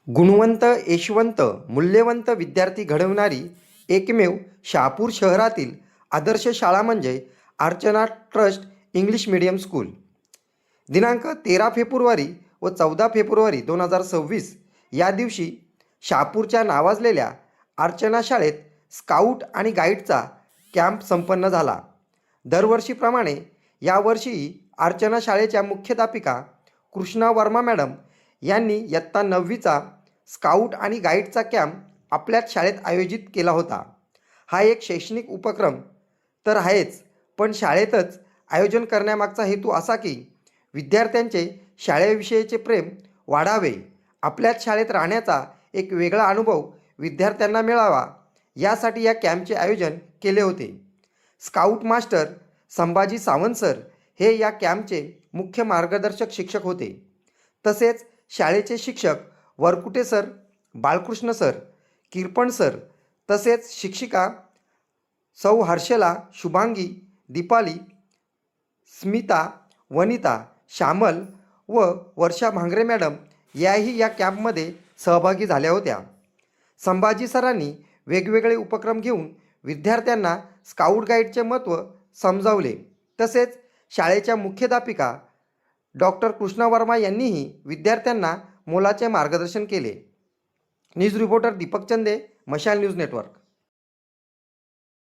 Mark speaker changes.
Speaker 1: गुणवंत, यशवंत, मूल्यवंत विद्यार्थी घडवणारी एकमेव शहापूर शहरातील आदर्श शाळा म्हणजे Archana trust English medium school. दिनांक 13 फेब्रुवारी व 14 फेब्रुवारी 2026 या दिवशी शहापूरच्या नावाजलेल्या अर्चना शाळेत स्काउट आणि गाईडचा कॅम्प संपन्न झाला. दरवर्षीप्रमाणे यावर्षीही अर्चना शाळेच्या मुख्याध्यापिका कृष्णा वर्मा मॅडम यांनी इयत्ता 9वीचा स्काउट आणि गाईडचा कॅम्प आपल्याच शाळेत आयोजित केला होता. हा एक शैक्षणिक उपक्रम तर आहेच, पण शाळेतच आयोजन करण्यामागचा हेतू असा की विद्यार्थ्यांचे शाळेविषयीचे प्रेम वाढावे, आपल्याच शाळेत राहण्याचा एक वेगळा अनुभव विद्यार्थ्यांना मिळावा, यासाठी या कॅम्पचे आयोजन केले होते. Scout master Sambhaji Sawant sir हे या कॅम्पचे मुख्य मार्गदर्शक शिक्षक होते. तसेच शाळेचे शिक्षक Varkute sir, Balkrishna sir, Kirpan sir, तसेच शिक्षिका सौ हर्षला, शुभांगी, दीपाली, स्मिता, वनिता, श्यामल व वर्षा भांगरे मॅडम याही या कॅम्पमध्ये सहभागी झाल्या होत्या. संभाजी सरांनी वेगवेगळे उपक्रम घेऊन विद्यार्थ्यांना स्काउट गाईडचे महत्त्व समजावले. तसेच शाळेच्या मुख्याध्यापिका डॉक्टर कृष्णा वर्मा यांनीही विद्यार्थ्यांना मोलाचे मार्गदर्शन केले. न्यूज रिपोर्टर दीपक चंदे, मशाल न्यूज नेटवर्क.